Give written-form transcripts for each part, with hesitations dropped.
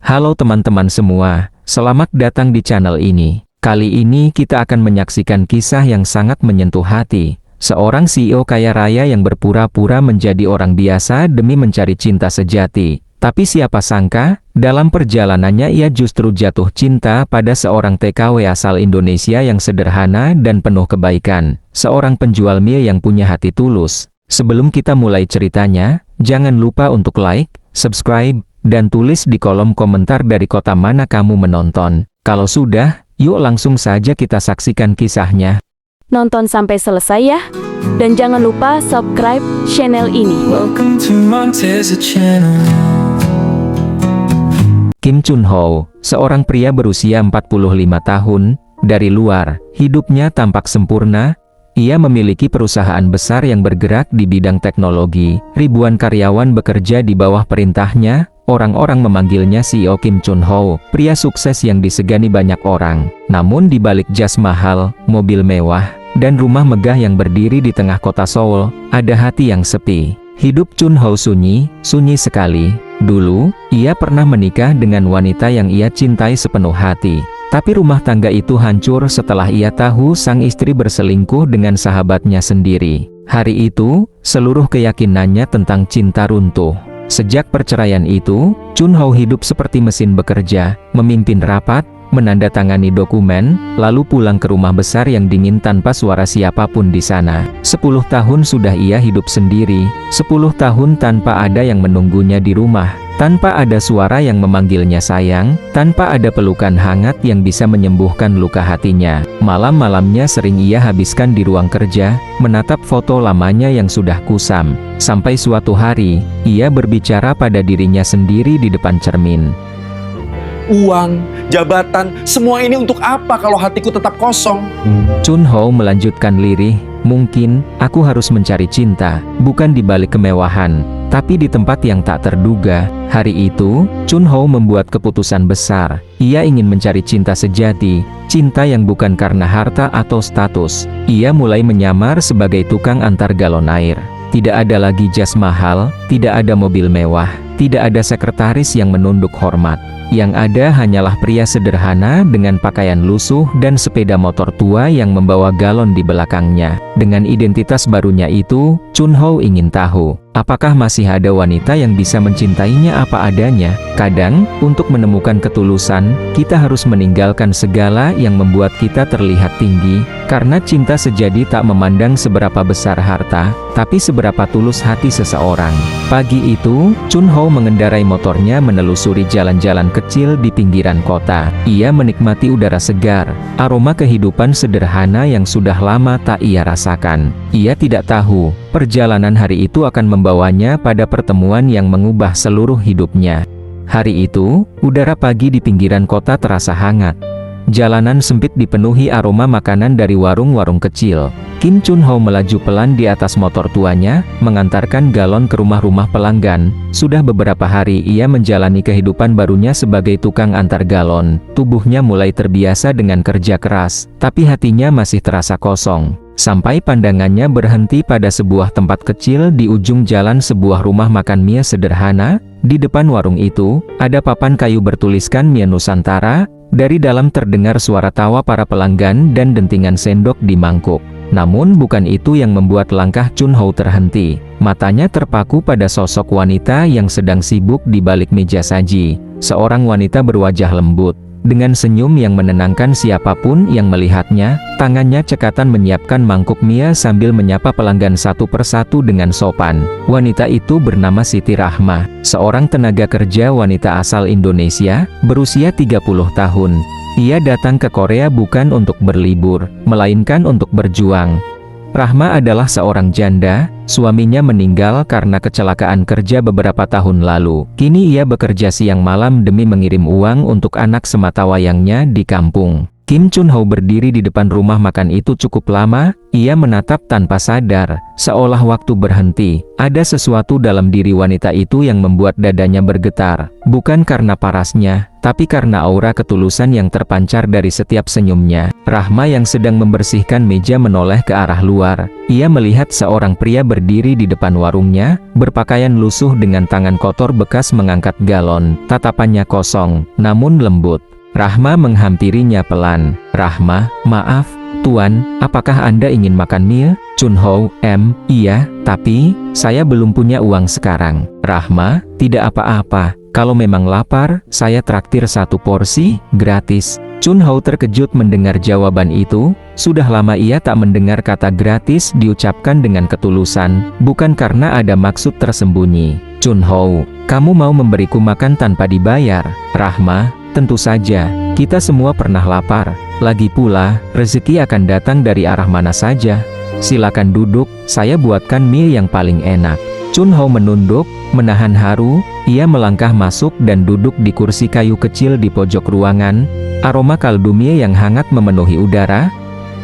Halo teman-teman semua, selamat datang di channel ini. Kali ini kita akan menyaksikan kisah yang sangat menyentuh hati. Seorang CEO kaya raya yang berpura-pura menjadi orang biasa demi mencari cinta sejati. Tapi siapa sangka, dalam perjalanannya ia justru jatuh cinta pada seorang TKW asal Indonesia yang sederhana dan penuh kebaikan. Seorang penjual mie yang punya hati tulus. Sebelum kita mulai ceritanya, jangan lupa untuk like, subscribe, dan tulis di kolom komentar dari kota mana kamu menonton. Kalau sudah, yuk langsung saja kita saksikan kisahnya. Nonton sampai selesai ya. Dan jangan lupa subscribe channel ini. Welcome to Montesa Channel. Kim Chun Ho, seorang pria berusia 45 tahun, dari luar, hidupnya tampak sempurna. Ia memiliki perusahaan besar yang bergerak di bidang teknologi. Ribuan karyawan bekerja di bawah perintahnya. Orang-orang memanggilnya CEO Kim Chun Ho, pria sukses yang disegani banyak orang. Namun di balik jas mahal, mobil mewah, dan rumah megah yang berdiri di tengah kota Seoul, ada hati yang sepi. Hidup Chun Ho sunyi sekali. Dulu, ia pernah menikah dengan wanita yang ia cintai sepenuh hati. Tapi rumah tangga itu hancur setelah ia tahu sang istri berselingkuh dengan sahabatnya sendiri. Hari itu, seluruh keyakinannya tentang cinta runtuh. Sejak perceraian itu, Chun Ho hidup seperti mesin bekerja, memimpin rapat, menandatangani dokumen, lalu pulang ke rumah besar yang dingin tanpa suara siapapun di sana. 10 tahun sudah ia hidup sendiri, 10 tahun tanpa ada yang menunggunya di rumah, tanpa ada suara yang memanggilnya sayang, tanpa ada pelukan hangat yang bisa menyembuhkan luka hatinya. Malam-malamnya sering ia habiskan di ruang kerja, menatap foto lamanya yang sudah kusam. Sampai suatu hari, ia berbicara pada dirinya sendiri di depan cermin. Uang, jabatan, semua ini untuk apa kalau hatiku tetap kosong? Chun Ho melanjutkan lirih, mungkin, aku harus mencari cinta, bukan di balik kemewahan, tapi di tempat yang tak terduga. Hari itu, Chun Ho membuat keputusan besar. Ia ingin mencari cinta sejati, cinta yang bukan karena harta atau status. Ia mulai menyamar sebagai tukang antar galon air. Tidak ada lagi jas mahal, tidak ada mobil mewah, tidak ada sekretaris yang menunduk hormat. Yang ada hanyalah pria sederhana dengan pakaian lusuh dan sepeda motor tua yang membawa galon di belakangnya. Dengan identitas barunya itu, Chun Ho ingin tahu, apakah masih ada wanita yang bisa mencintainya apa adanya? Kadang, untuk menemukan ketulusan, kita harus meninggalkan segala yang membuat kita terlihat tinggi, karena cinta sejati tak memandang seberapa besar harta, tapi seberapa tulus hati seseorang. Pagi itu, Chun Ho mengendarai motornya menelusuri jalan-jalan kecil di pinggiran kota. Ia menikmati udara segar, aroma kehidupan sederhana yang sudah lama tak ia rasakan. Ia tidak tahu, perjalanan hari itu akan membawanya pada pertemuan yang mengubah seluruh hidupnya. Hari itu, udara pagi di pinggiran kota terasa hangat. Jalanan sempit dipenuhi aroma makanan dari warung-warung kecil. Kim Chun Ho melaju pelan di atas motor tuanya, mengantarkan galon ke rumah-rumah pelanggan. Sudah beberapa hari ia menjalani kehidupan barunya sebagai tukang antar galon. Tubuhnya mulai terbiasa dengan kerja keras, tapi hatinya masih terasa kosong. Sampai pandangannya berhenti pada sebuah tempat kecil di ujung jalan, sebuah rumah makan mie sederhana. Di depan warung itu, ada papan kayu bertuliskan Mie Nusantara. Dari dalam terdengar suara tawa para pelanggan dan dentingan sendok di mangkuk. Namun bukan itu yang membuat langkah Chun Ho terhenti. Matanya terpaku pada sosok wanita yang sedang sibuk di balik meja saji. Seorang wanita berwajah lembut, dengan senyum yang menenangkan siapapun yang melihatnya. Tangannya cekatan menyiapkan mangkuk mie sambil menyapa pelanggan satu persatu dengan sopan. Wanita itu bernama Siti Rahma, seorang tenaga kerja wanita asal Indonesia, berusia 30 tahun. Ia datang ke Korea bukan untuk berlibur, melainkan untuk berjuang. Rahma adalah seorang janda, suaminya meninggal karena kecelakaan kerja beberapa tahun lalu. Kini ia bekerja siang malam demi mengirim uang untuk anak sematawayangnya di kampung. Kim Chun Ho berdiri di depan rumah makan itu cukup lama. Ia menatap tanpa sadar, seolah waktu berhenti. Ada sesuatu dalam diri wanita itu yang membuat dadanya bergetar. Bukan karena parasnya, tapi karena aura ketulusan yang terpancar dari setiap senyumnya. Rahma yang sedang membersihkan meja menoleh ke arah luar. Ia melihat seorang pria berdiri di depan warungnya, berpakaian lusuh dengan tangan kotor bekas mengangkat galon. Tatapannya kosong, namun lembut. Rahma menghampirinya pelan. "Rahma, maaf, Tuan, apakah Anda ingin makan mie?" Chun Ho, iya, tapi saya belum punya uang sekarang." "Rahma, tidak apa-apa. Kalau memang lapar, saya traktir 1 porsi, gratis." Chun Ho terkejut mendengar jawaban itu. Sudah lama ia tak mendengar kata gratis diucapkan dengan ketulusan, bukan karena ada maksud tersembunyi. "Chun Ho, kamu mau memberiku makan tanpa dibayar?" "Rahma, tentu saja, kita semua pernah lapar. Lagi pula, rezeki akan datang dari arah mana saja. Silakan duduk, saya buatkan mie yang paling enak." Chun Ho menunduk, menahan haru. Ia melangkah masuk dan duduk di kursi kayu kecil di pojok ruangan. Aroma kaldu mie yang hangat memenuhi udara.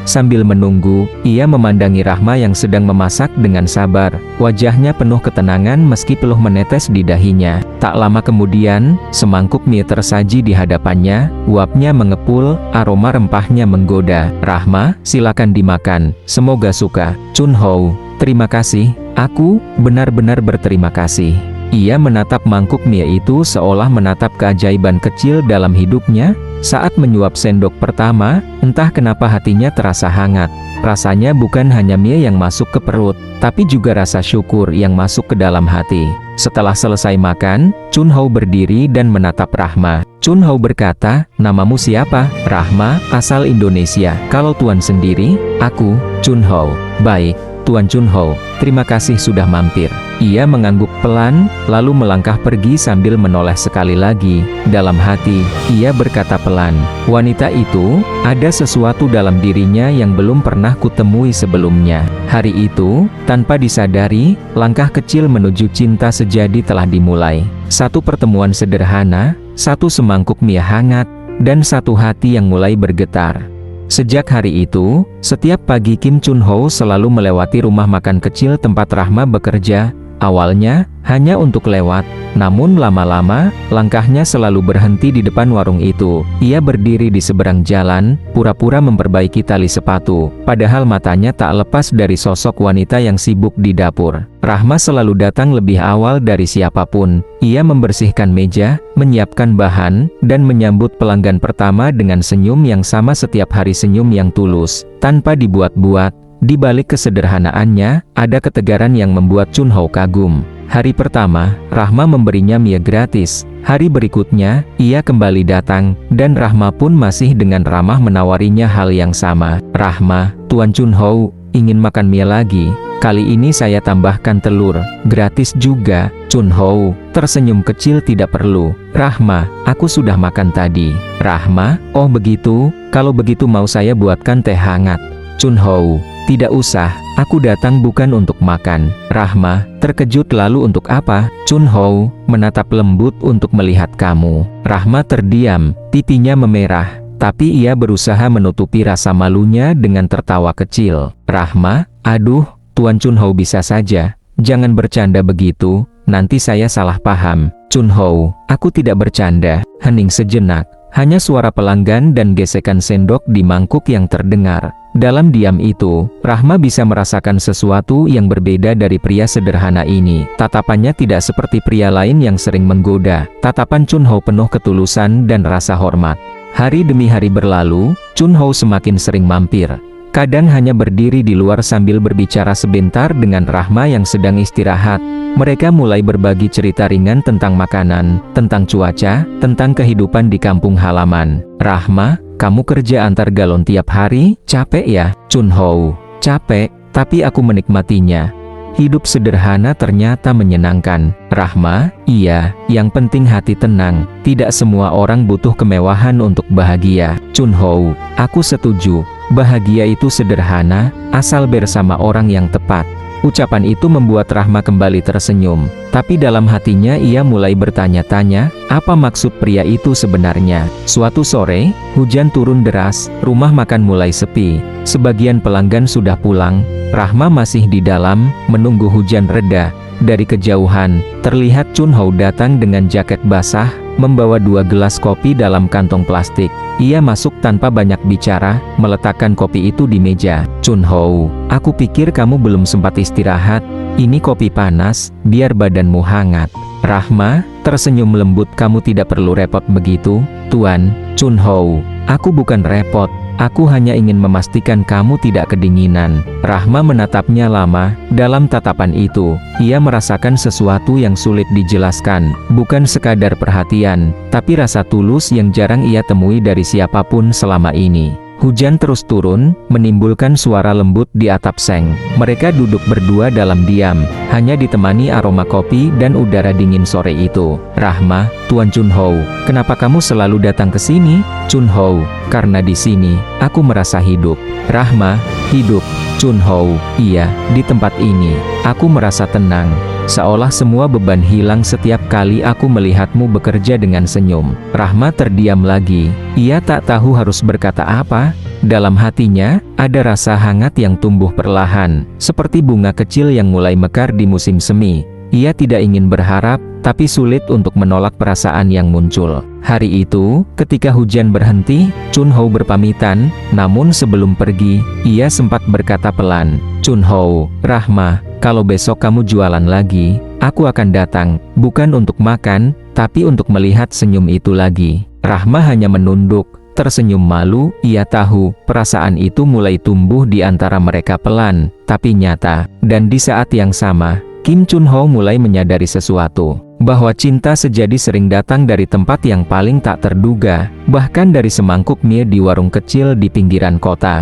Sambil menunggu, ia memandangi Rahma yang sedang memasak dengan sabar. Wajahnya penuh ketenangan meski peluh menetes di dahinya. Tak lama kemudian, semangkuk mie tersaji di hadapannya. Uapnya mengepul, aroma rempahnya menggoda. "Rahma, silakan dimakan. Semoga suka." "Chun Ho, terima kasih. Aku benar-benar berterima kasih." Ia menatap mangkuk mie itu seolah menatap keajaiban kecil dalam hidupnya. Saat menyuap sendok pertama, entah kenapa hatinya terasa hangat. Rasanya bukan hanya mie yang masuk ke perut, tapi juga rasa syukur yang masuk ke dalam hati. Setelah selesai makan, Chun Ho berdiri dan menatap Rahma. Chun Ho berkata, "Namamu siapa?" "Rahma, asal Indonesia." "Kalau Tuan sendiri?" "Aku, Chun Ho." "Baik, Tuan Chun Ho, terima kasih sudah mampir." Ia mengangguk pelan, lalu melangkah pergi sambil menoleh sekali lagi. Dalam hati, ia berkata pelan, "Wanita itu, ada sesuatu dalam dirinya yang belum pernah kutemui sebelumnya." Hari itu, tanpa disadari, langkah kecil menuju cinta sejati telah dimulai. Satu pertemuan sederhana, satu semangkuk mie hangat, dan satu hati yang mulai bergetar. Sejak hari itu, setiap pagi Kim Chun Ho selalu melewati rumah makan kecil tempat Rahma bekerja. Awalnya, hanya untuk lewat, namun lama-lama, langkahnya selalu berhenti di depan warung itu. Ia berdiri di seberang jalan, pura-pura memperbaiki tali sepatu, padahal matanya tak lepas dari sosok wanita yang sibuk di dapur. Rahma selalu datang lebih awal dari siapapun. Ia membersihkan meja, menyiapkan bahan, dan menyambut pelanggan pertama dengan senyum yang sama, setiap hari senyum yang tulus, tanpa dibuat-buat. Di balik kesederhanaannya, ada ketegaran yang membuat Chun Ho kagum. Hari pertama, Rahma memberinya mie gratis. Hari berikutnya, ia kembali datang, dan Rahma pun masih dengan ramah menawarinya hal yang sama. "Rahma, Tuan Chun Ho, ingin makan mie lagi? Kali ini saya tambahkan telur, gratis juga." Chun Ho tersenyum kecil, "Tidak perlu, Rahma, aku sudah makan tadi." "Rahma, oh begitu, kalau begitu mau saya buatkan teh hangat." Chun Ho, "Tidak usah, aku datang bukan untuk makan." Rahma terkejut, "Lalu untuk apa?" Chun Ho menatap lembut, "Untuk melihat kamu." Rahma terdiam, pipinya memerah, tapi ia berusaha menutupi rasa malunya dengan tertawa kecil. "Rahma, aduh, Tuan Chun Ho, bisa saja, jangan bercanda begitu, nanti saya salah paham." "Chun Ho, aku tidak bercanda." Hening sejenak, hanya suara pelanggan dan gesekan sendok di mangkuk yang terdengar. Dalam diam itu, Rahma bisa merasakan sesuatu yang berbeda dari pria sederhana ini. Tatapannya tidak seperti pria lain yang sering menggoda. Tatapan Chun Ho penuh ketulusan dan rasa hormat. Hari demi hari berlalu, Chun Ho semakin sering mampir. Kadang hanya berdiri di luar sambil berbicara sebentar dengan Rahma yang sedang istirahat. Mereka mulai berbagi cerita ringan tentang makanan, tentang cuaca, tentang kehidupan di kampung halaman. "Rahma, kamu kerja antar galon tiap hari, capek ya?" Chun Ho, "Capek, tapi aku menikmatinya. Hidup sederhana ternyata menyenangkan." Rahma, "Iya, yang penting hati tenang. Tidak semua orang butuh kemewahan untuk bahagia." Chun Ho, "Aku setuju. Bahagia itu sederhana, asal bersama orang yang tepat." Ucapan itu membuat Rahma kembali tersenyum. Tapi dalam hatinya ia mulai bertanya-tanya, apa maksud pria itu sebenarnya? Suatu sore, hujan turun deras, rumah makan mulai sepi. Sebagian pelanggan sudah pulang, Rahma masih di dalam, menunggu hujan reda. Dari kejauhan, terlihat Chun Ho datang dengan jaket basah, membawa 2 gelas kopi dalam kantong plastik. Ia masuk tanpa banyak bicara, meletakkan kopi itu di meja. Chun Ho, aku pikir kamu belum sempat istirahat. Ini kopi panas, biar badanmu hangat. Rahma tersenyum lembut. Kamu tidak perlu repot begitu, Tuan. Chun Ho, aku bukan repot. Aku hanya ingin memastikan kamu tidak kedinginan. Rahma menatapnya lama. Dalam tatapan itu, ia merasakan sesuatu yang sulit dijelaskan. Bukan sekadar perhatian, tapi rasa tulus yang jarang ia temui dari siapapun selama ini. Hujan terus turun, menimbulkan suara lembut di atap seng. Mereka duduk berdua dalam diam, hanya ditemani aroma kopi dan udara dingin sore itu. Rahma, Tuan Chun Ho, kenapa kamu selalu datang ke sini? Chun Ho, karena di sini, aku merasa hidup. Rahma, hidup. Chun Ho, iya, di tempat ini, aku merasa tenang. Seolah semua beban hilang setiap kali aku melihatmu bekerja dengan senyum. Rahma terdiam lagi. Ia tak tahu harus berkata apa. Dalam hatinya, ada rasa hangat yang tumbuh perlahan, seperti bunga kecil yang mulai mekar di musim semi. Ia tidak ingin berharap, tapi sulit untuk menolak perasaan yang muncul. Hari itu, ketika hujan berhenti, Chun Ho berpamitan, namun sebelum pergi, ia sempat berkata pelan, Chun Ho, Rahma, kalau besok kamu jualan lagi, aku akan datang, bukan untuk makan, tapi untuk melihat senyum itu lagi. Rahma hanya menunduk, tersenyum malu. Ia tahu, perasaan itu mulai tumbuh di antara mereka pelan, tapi nyata. Dan di saat yang sama, Kim Chun Ho mulai menyadari sesuatu, bahwa cinta sejati sering datang dari tempat yang paling tak terduga, bahkan dari semangkuk mie di warung kecil di pinggiran kota.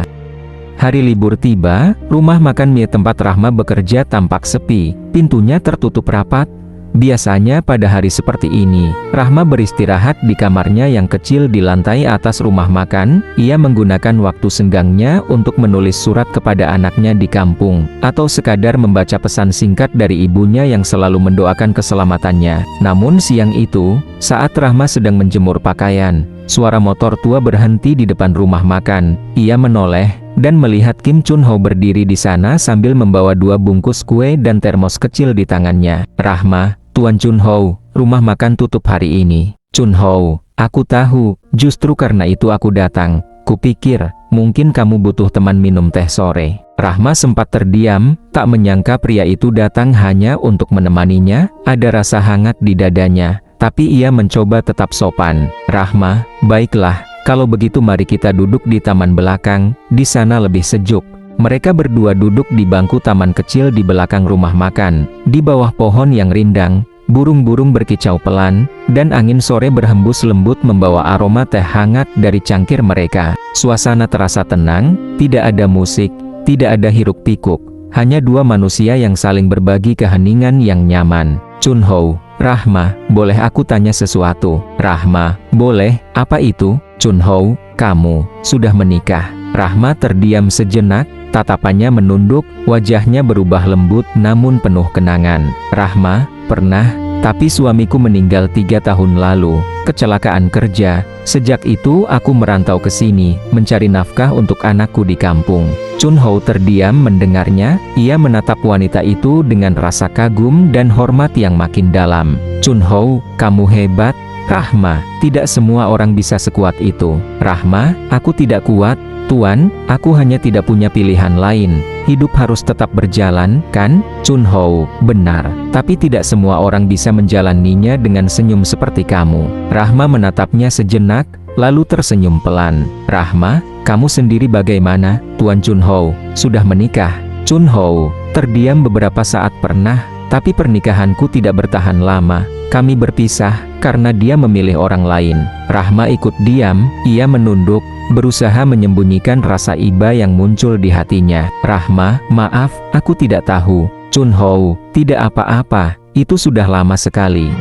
Hari libur tiba, rumah makan mie tempat Rahma bekerja tampak sepi, pintunya tertutup rapat. Biasanya pada hari seperti ini, Rahma beristirahat di kamarnya yang kecil di lantai atas rumah makan. Ia menggunakan waktu senggangnya untuk menulis surat kepada anaknya di kampung, atau sekadar membaca pesan singkat dari ibunya yang selalu mendoakan keselamatannya. Namun siang itu, saat Rahma sedang menjemur pakaian, suara motor tua berhenti di depan rumah makan. Ia menoleh dan melihat Kim Chun Ho berdiri di sana sambil membawa 2 bungkus kue dan termos kecil di tangannya. Rahma, Tuan Chun Ho, rumah makan tutup hari ini. Chun Ho, aku tahu, justru karena itu aku datang. Kupikir, mungkin kamu butuh teman minum teh sore. Rahma sempat terdiam, tak menyangka pria itu datang hanya untuk menemaninya. Ada rasa hangat di dadanya, tapi ia mencoba tetap sopan. Rahma, baiklah, kalau begitu mari kita duduk di taman belakang, di sana lebih sejuk. Mereka berdua duduk di bangku taman kecil di belakang rumah makan. Di bawah pohon yang rindang, burung-burung berkicau pelan, dan angin sore berhembus lembut membawa aroma teh hangat dari cangkir mereka. Suasana terasa tenang, tidak ada musik, tidak ada hiruk-pikuk. Hanya 2 manusia yang saling berbagi keheningan yang nyaman. Chun Ho, Rahma, boleh aku tanya sesuatu? Rahma, boleh, apa itu? Chun Ho, kamu sudah menikah? Rahma terdiam sejenak, tatapannya menunduk, wajahnya berubah lembut namun penuh kenangan. Rahma, pernah, tapi suamiku meninggal 3 tahun lalu, kecelakaan kerja. Sejak itu aku merantau ke sini, mencari nafkah untuk anakku di kampung. Chun Ho terdiam mendengarnya, ia menatap wanita itu dengan rasa kagum dan hormat yang makin dalam. Chun Ho, kamu hebat. Rahma, tidak semua orang bisa sekuat itu. Rahma, aku tidak kuat, Tuan, aku hanya tidak punya pilihan lain. Hidup harus tetap berjalan, kan? Chun Ho, benar. Tapi tidak semua orang bisa menjalaninya dengan senyum seperti kamu. Rahma menatapnya sejenak, lalu tersenyum pelan. Rahma, kamu sendiri bagaimana? Tuan Chun Ho, sudah menikah. Chun Ho, terdiam beberapa saat. Pernah, tapi pernikahanku tidak bertahan lama. Kami berpisah, karena dia memilih orang lain. Rahma ikut diam, ia menunduk, berusaha menyembunyikan rasa iba yang muncul di hatinya. Rahma, maaf, aku tidak tahu. Chun Ho, tidak apa-apa, itu sudah lama sekali.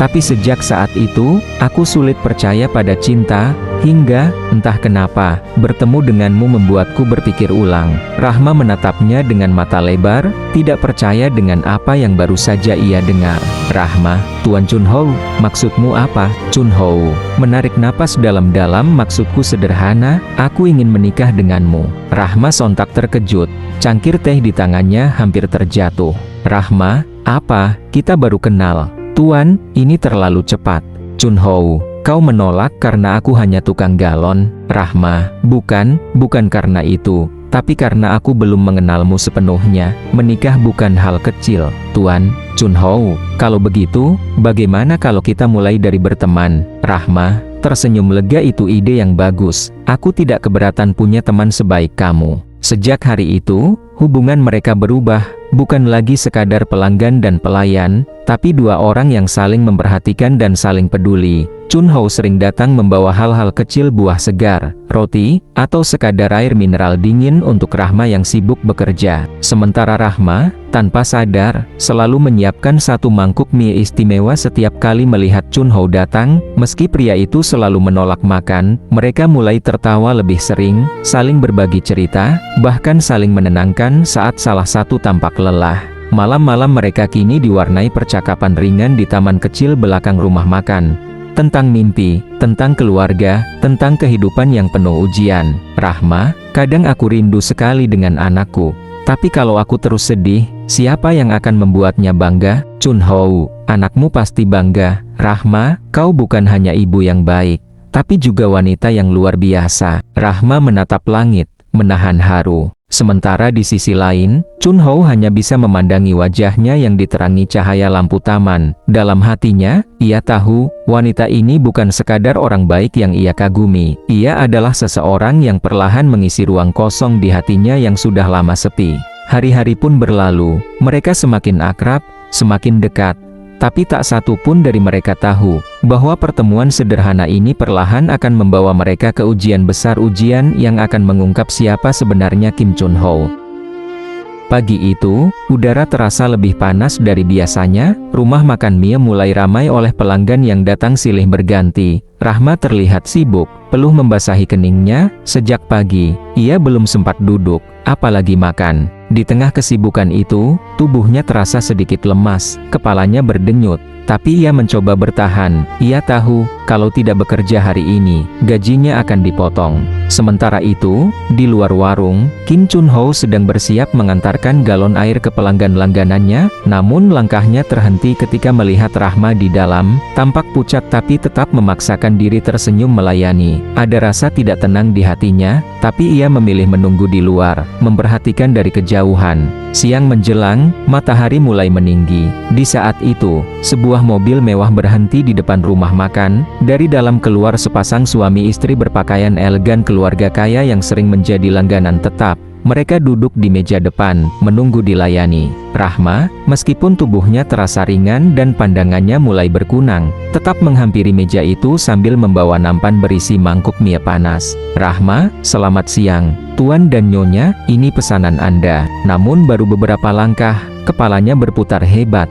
Tapi sejak saat itu, aku sulit percaya pada cinta. Hingga, entah kenapa, bertemu denganmu membuatku berpikir ulang. Rahma menatapnya dengan mata lebar, tidak percaya dengan apa yang baru saja ia dengar. Rahma, Tuan Chunho, maksudmu apa? Chunho menarik napas dalam-dalam. Maksudku sederhana, aku ingin menikah denganmu. Rahma sontak terkejut, cangkir teh di tangannya hampir terjatuh. Rahma, apa? Kita baru kenal. Tuan, ini terlalu cepat. Chunho, kau menolak karena aku hanya tukang galon. Rahma, bukan karena itu, tapi karena aku belum mengenalmu sepenuhnya. Menikah bukan hal kecil, Tuan. Chunho, kalau begitu, bagaimana kalau kita mulai dari berteman? Rahma tersenyum lega, itu ide yang bagus. Aku tidak keberatan punya teman sebaik kamu. Sejak hari itu, hubungan mereka berubah. Bukan lagi sekadar pelanggan dan pelayan, tapi dua orang yang saling memperhatikan dan saling peduli. Chunho sering datang membawa hal-hal kecil, buah segar, roti, atau sekadar air mineral dingin untuk Rahma yang sibuk bekerja. Sementara Rahma, tanpa sadar, selalu menyiapkan satu mangkuk mie istimewa setiap kali melihat Chunho datang. Meski pria itu selalu menolak makan, mereka mulai tertawa lebih sering, saling berbagi cerita, bahkan saling menenangkan saat salah satu tampak lelah. Malam-malam mereka kini diwarnai percakapan ringan di taman kecil belakang rumah makan. Tentang mimpi, tentang keluarga, tentang kehidupan yang penuh ujian. Rahma, kadang aku rindu sekali dengan anakku. Tapi kalau aku terus sedih, siapa yang akan membuatnya bangga? Chunho, anakmu pasti bangga. Rahma, kau bukan hanya ibu yang baik, tapi juga wanita yang luar biasa. Rahma menatap langit, menahan haru. Sementara di sisi lain, Chunho hanya bisa memandangi wajahnya yang diterangi cahaya lampu taman. Dalam hatinya, ia tahu, wanita ini bukan sekadar orang baik yang ia kagumi. Ia adalah seseorang yang perlahan mengisi ruang kosong di hatinya yang sudah lama sepi. Hari-hari pun berlalu, mereka semakin akrab, semakin dekat. Tapi tak satu pun dari mereka tahu bahwa pertemuan sederhana ini perlahan akan membawa mereka ke ujian besar, ujian yang akan mengungkap siapa sebenarnya Kim Chunho. Pagi itu, udara terasa lebih panas dari biasanya. Rumah makan mie mulai ramai oleh pelanggan yang datang silih berganti. Rahma terlihat sibuk, peluh membasahi keningnya. Sejak pagi, ia belum sempat duduk, apalagi makan. Di tengah kesibukan itu, tubuhnya terasa sedikit lemas, kepalanya berdenyut. Tapi ia mencoba bertahan. Ia tahu, kalau tidak bekerja hari ini, gajinya akan dipotong. Sementara itu, di luar warung, Kim Chunho sedang bersiap mengantarkan galon air ke pelanggan langganannya. Namun langkahnya terhenti ketika melihat Rahma di dalam. Tampak pucat tapi tetap memaksakan diri tersenyum melayani. Ada rasa tidak tenang di hatinya, tapi ia memilih menunggu di luar, memperhatikan dari kejauhan. Siang menjelang, matahari mulai meninggi. Di saat itu, sebuah mobil mewah berhenti di depan rumah makan. Dari dalam keluar sepasang suami istri berpakaian elegan, keluarga kaya yang sering menjadi langganan tetap. Mereka duduk di meja depan, menunggu dilayani. Rahma, meskipun tubuhnya terasa ringan dan pandangannya mulai berkunang, tetap menghampiri meja itu sambil membawa nampan berisi mangkuk mie panas. Rahma, selamat siang, Tuan dan Nyonya, ini pesanan Anda. Namun baru beberapa langkah, kepalanya berputar hebat.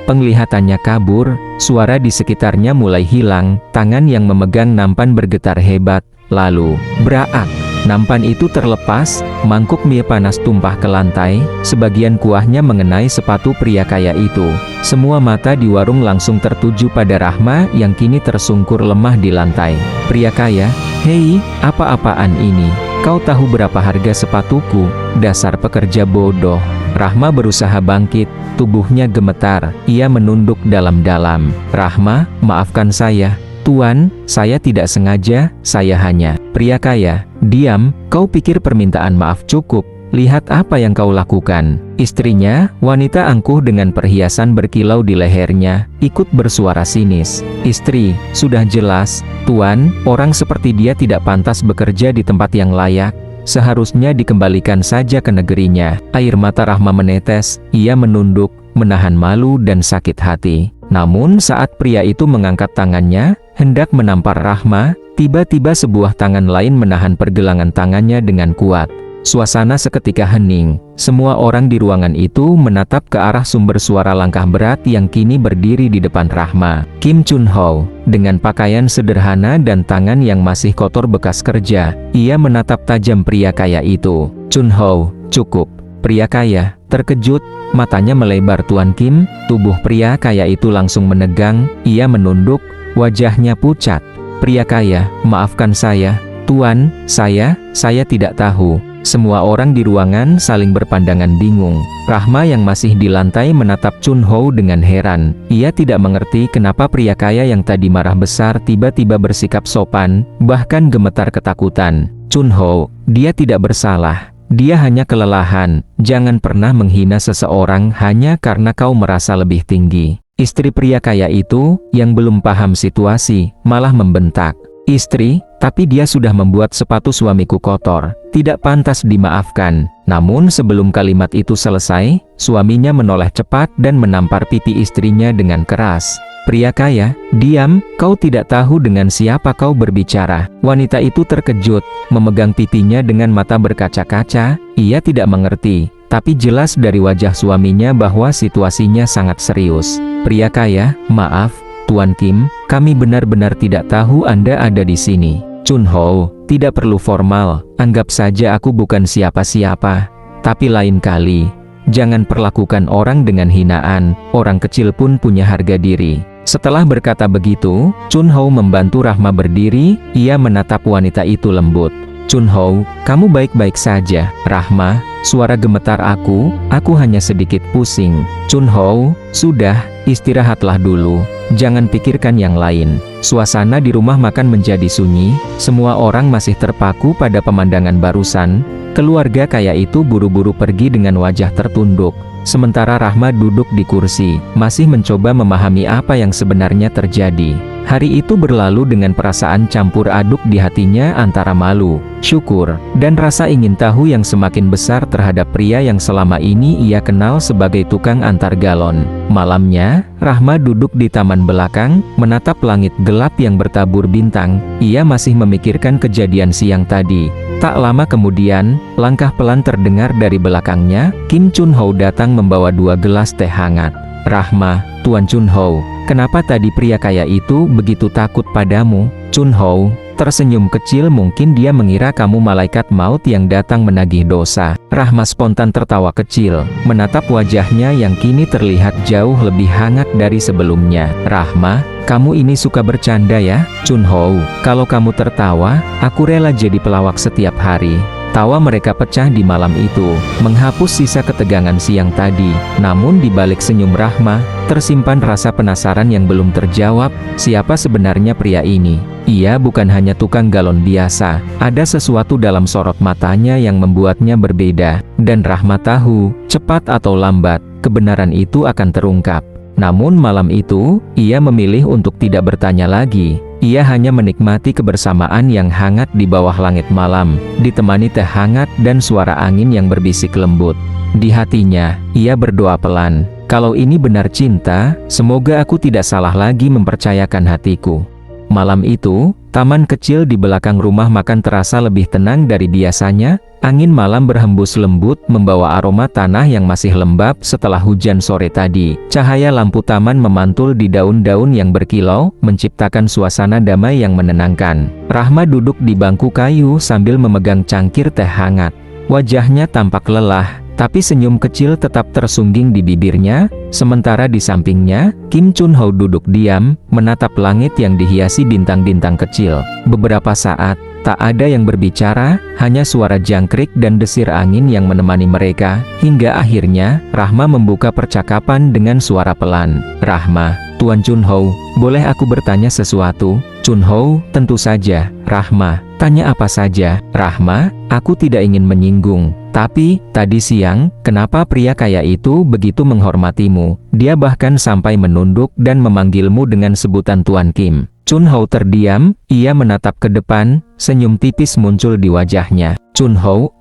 Penglihatannya kabur, suara di sekitarnya mulai hilang, tangan yang memegang nampan bergetar hebat, lalu, braak. Nampan itu terlepas, mangkuk mie panas tumpah ke lantai, sebagian kuahnya mengenai sepatu pria kaya itu. Semua mata di warung langsung tertuju pada Rahma yang kini tersungkur lemah di lantai. Pria kaya, hei, apa-apaan ini? Kau tahu berapa harga sepatuku? Dasar pekerja bodoh. Rahma berusaha bangkit, tubuhnya gemetar, ia menunduk dalam-dalam. Rahma, maafkan saya. Tuan, saya tidak sengaja, saya hanya. Pria kaya, diam, kau pikir permintaan maaf cukup? Lihat apa yang kau lakukan. Istrinya, wanita angkuh dengan perhiasan berkilau di lehernya, ikut bersuara sinis. Istri, sudah jelas, Tuan, orang seperti dia tidak pantas bekerja di tempat yang layak. Seharusnya dikembalikan saja ke negerinya. Air mata Rahma menetes, ia menunduk, menahan malu dan sakit hati. Namun saat pria itu mengangkat tangannya, hendak menampar Rahma, tiba-tiba sebuah tangan lain menahan pergelangan tangannya dengan kuat. Suasana seketika hening. Semua orang di ruangan itu menatap ke arah sumber suara langkah berat yang kini berdiri di depan Rahma. Kim Chun Ho, dengan pakaian sederhana dan tangan yang masih kotor bekas kerja, ia menatap tajam pria kaya itu. Chun Ho, cukup. Pria kaya terkejut, matanya melebar. Tuan Kim. Tubuh pria kaya itu langsung menegang, ia menunduk, wajahnya pucat. Pria kaya, maafkan saya, Tuan, saya tidak tahu. Semua orang di ruangan saling berpandangan bingung. Rahma yang masih di lantai menatap Chun Ho dengan heran. Ia tidak mengerti kenapa pria kaya yang tadi marah besar tiba-tiba bersikap sopan, bahkan gemetar ketakutan. Chun Ho, dia tidak bersalah. Dia hanya kelelahan. Jangan pernah menghina seseorang hanya karena kau merasa lebih tinggi. Istri pria kaya itu, yang belum paham situasi, malah membentak. Istri, tapi dia sudah membuat sepatu suamiku kotor, tidak pantas dimaafkan. Namun sebelum kalimat itu selesai, suaminya menoleh cepat dan menampar pipi istrinya dengan keras. Pria kaya, diam, kau tidak tahu dengan siapa kau berbicara. Wanita itu terkejut, memegang pipinya dengan mata berkaca-kaca. Ia tidak mengerti, tapi jelas dari wajah suaminya bahwa situasinya sangat serius. Pria kaya, maaf, Tuan Kim, kami benar-benar tidak tahu Anda ada di sini. Chun Ho, tidak perlu formal, anggap saja aku bukan siapa-siapa. Tapi lain kali, jangan perlakukan orang dengan hinaan, orang kecil pun punya harga diri. Setelah berkata begitu, Chun Ho membantu Rahma berdiri, ia menatap wanita itu lembut. Chun Ho, kamu baik-baik saja. Rahma, suara gemetar aku hanya sedikit pusing. Chun Ho, sudah, istirahatlah dulu, jangan pikirkan yang lain. Suasana di rumah makan menjadi sunyi, semua orang masih terpaku pada pemandangan barusan. Keluarga kaya itu buru-buru pergi dengan wajah tertunduk. Sementara Rahma duduk di kursi, masih mencoba memahami apa yang sebenarnya terjadi. Hari itu berlalu dengan perasaan campur aduk di hatinya antara malu, syukur, dan rasa ingin tahu yang semakin besar terhadap pria yang selama ini ia kenal sebagai tukang antar galon. Malamnya, Rahma duduk di taman belakang, menatap langit gelap yang bertabur bintang. Ia masih memikirkan kejadian siang tadi. Tak lama kemudian, langkah pelan terdengar dari belakangnya. Kim Chun Ho datang membawa 2 gelas teh hangat. Rahma, Tuan Chun Ho, kenapa tadi pria kaya itu begitu takut padamu? Chun Ho tersenyum kecil, mungkin dia mengira kamu malaikat maut yang datang menagih dosa. Rahma spontan tertawa kecil, menatap wajahnya yang kini terlihat jauh lebih hangat dari sebelumnya. Rahma, kamu ini suka bercanda ya? Chun Ho, kalau kamu tertawa, aku rela jadi pelawak setiap hari. Tawa mereka pecah di malam itu, menghapus sisa ketegangan siang tadi. Namun di balik senyum Rahma, tersimpan rasa penasaran yang belum terjawab. Siapa sebenarnya pria ini? Ia bukan hanya tukang galon biasa. Ada sesuatu dalam sorot matanya yang membuatnya berbeda. Dan Rahma tahu, cepat atau lambat, kebenaran itu akan terungkap. Namun malam itu, ia memilih untuk tidak bertanya lagi. Ia hanya menikmati kebersamaan yang hangat di bawah langit malam, ditemani teh hangat dan suara angin yang berbisik lembut. Di hatinya, ia berdoa pelan, kalau ini benar cinta, semoga aku tidak salah lagi mempercayakan hatiku. Malam itu, taman kecil di belakang rumah makan terasa lebih tenang dari biasanya. Angin malam berhembus lembut, membawa aroma tanah yang masih lembab setelah hujan sore tadi. Cahaya lampu taman memantul di daun-daun yang berkilau, menciptakan suasana damai yang menenangkan. Rahma duduk di bangku kayu sambil memegang cangkir teh hangat. Wajahnya tampak lelah, tapi senyum kecil tetap tersungging di bibirnya. Sementara di sampingnya, Kim Chun Ho duduk diam, menatap langit yang dihiasi bintang-bintang kecil. Beberapa saat, tak ada yang berbicara, hanya suara jangkrik dan desir angin yang menemani mereka. Hingga akhirnya, Rahma membuka percakapan dengan suara pelan. Rahma, Tuan Chun Ho, boleh aku bertanya sesuatu? Chun Ho, tentu saja. Rahma, tanya apa saja. Rahma, aku tidak ingin menyinggung. Tapi, tadi siang, kenapa pria kaya itu begitu menghormatimu? Dia bahkan sampai menunduk dan memanggilmu dengan sebutan Tuan Kim. Chun Ho terdiam, ia menatap ke depan, senyum tipis muncul di wajahnya. Chun Ho,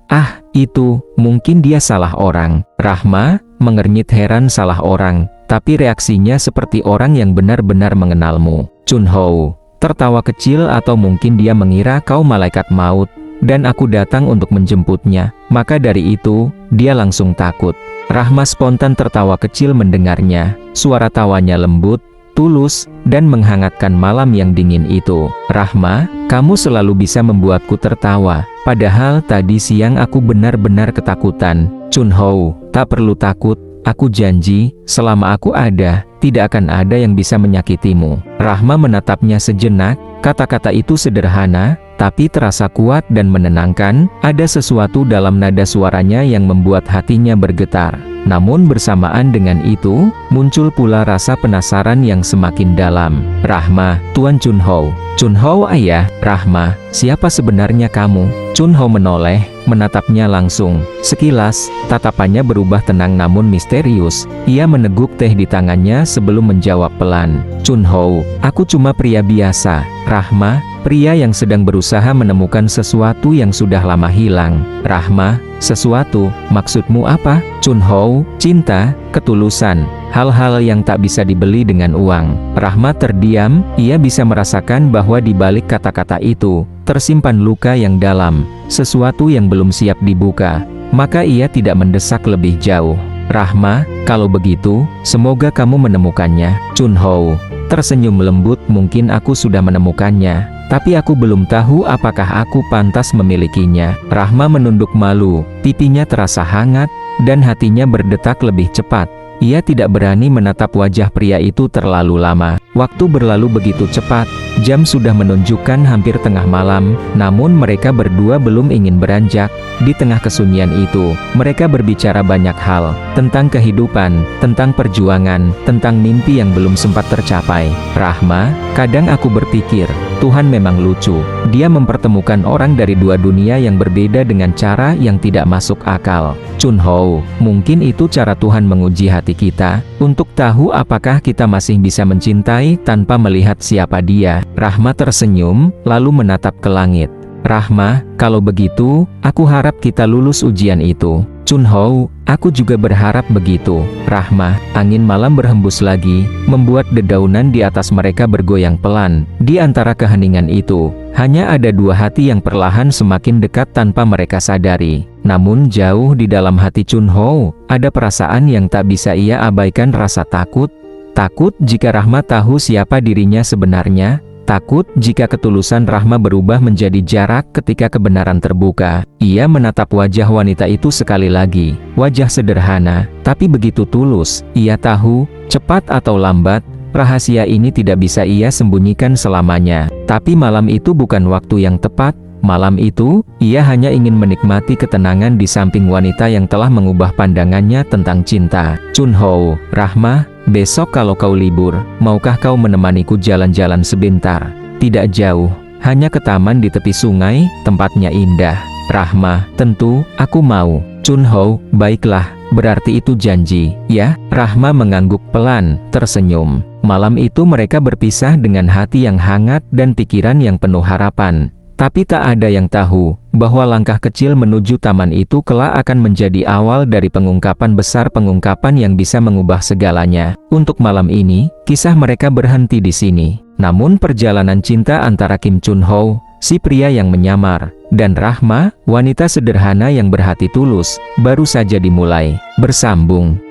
itu, mungkin dia salah orang. Rahma, mengernyit heran, salah orang, tapi reaksinya seperti orang yang benar-benar mengenalmu. Chun Ho tertawa kecil, atau mungkin dia mengira kau malaikat maut. dan aku datang untuk menjemputnya. Maka dari itu, dia langsung takut. Rahma spontan tertawa kecil mendengarnya. Suara tawanya lembut, tulus, dan menghangatkan malam yang dingin itu. Rahma, kamu selalu bisa membuatku tertawa. Padahal tadi siang aku benar-benar ketakutan. Chunho, tak perlu takut. Aku janji, selama aku ada, tidak akan ada yang bisa menyakitimu. Rahma menatapnya sejenak. Kata-kata itu sederhana, tapi terasa kuat dan menenangkan. Ada sesuatu dalam nada suaranya yang membuat hatinya bergetar. Namun bersamaan dengan itu, muncul pula rasa penasaran yang semakin dalam. Rahma, Tuan Chunho. Chunho ayah, Rahma, siapa sebenarnya kamu? Chunho menoleh, menatapnya langsung. Sekilas, tatapannya berubah tenang namun misterius. Ia meneguk teh di tangannya sebelum menjawab pelan. Chunho, aku cuma pria biasa. Rahma, pria yang sedang berusaha menemukan sesuatu yang sudah lama hilang. Rahma, sesuatu, maksudmu apa? Chunho, cinta, ketulusan, hal-hal yang tak bisa dibeli dengan uang. Rahma terdiam, ia bisa merasakan bahwa di balik kata-kata itu, tersimpan luka yang dalam, sesuatu yang belum siap dibuka. Maka ia tidak mendesak lebih jauh. Rahma, kalau begitu, semoga kamu menemukannya. Chunho tersenyum lembut, mungkin aku sudah menemukannya, tapi aku belum tahu apakah aku pantas memilikinya. Rahma menunduk malu, pipinya terasa hangat, dan hatinya berdetak lebih cepat. Ia tidak berani menatap wajah pria itu terlalu lama. Waktu berlalu begitu cepat, jam sudah menunjukkan hampir tengah malam, namun mereka berdua belum ingin beranjak. Di tengah kesunyian itu, mereka berbicara banyak hal, tentang kehidupan, tentang perjuangan, tentang mimpi yang belum sempat tercapai. Rahma, kadang aku berpikir, Tuhan memang lucu. Dia mempertemukan orang dari dua dunia yang berbeda dengan cara yang tidak masuk akal. Chunho, mungkin itu cara Tuhan menguji hati kita, untuk tahu apakah kita masih bisa mencintai tanpa melihat siapa dia. Rahma tersenyum, lalu menatap ke langit. Rahma, kalau begitu, aku harap kita lulus ujian itu. Chunho, aku juga berharap begitu. Rahma, angin malam berhembus lagi, membuat dedaunan di atas mereka bergoyang pelan. Di antara keheningan itu, hanya ada dua hati yang perlahan semakin dekat tanpa mereka sadari. Namun jauh di dalam hati Chunho, ada perasaan yang tak bisa ia abaikan, rasa takut. Takut jika Rahma tahu siapa dirinya sebenarnya. Takut jika ketulusan Rahma berubah menjadi jarak ketika kebenaran terbuka. Ia menatap wajah wanita itu sekali lagi. Wajah sederhana, tapi begitu tulus. Ia tahu, cepat atau lambat, rahasia ini tidak bisa ia sembunyikan selamanya. Tapi malam itu bukan waktu yang tepat. Malam itu, ia hanya ingin menikmati ketenangan di samping wanita yang telah mengubah pandangannya tentang cinta. Chunho, Rahma, besok kalau kau libur, maukah kau menemaniku jalan-jalan sebentar? Tidak jauh, hanya ke taman di tepi sungai, tempatnya indah. Rahma, tentu, aku mau. Chunho, baiklah, berarti itu janji, ya? Rahma mengangguk pelan, tersenyum. Malam itu mereka berpisah dengan hati yang hangat dan pikiran yang penuh harapan. Tapi tak ada yang tahu, bahwa langkah kecil menuju taman itu kelak akan menjadi awal dari pengungkapan besar, pengungkapan yang bisa mengubah segalanya. Untuk malam ini, kisah mereka berhenti di sini. Namun perjalanan cinta antara Kim Chunho, si pria yang menyamar, dan Rahma, wanita sederhana yang berhati tulus, baru saja dimulai. Bersambung.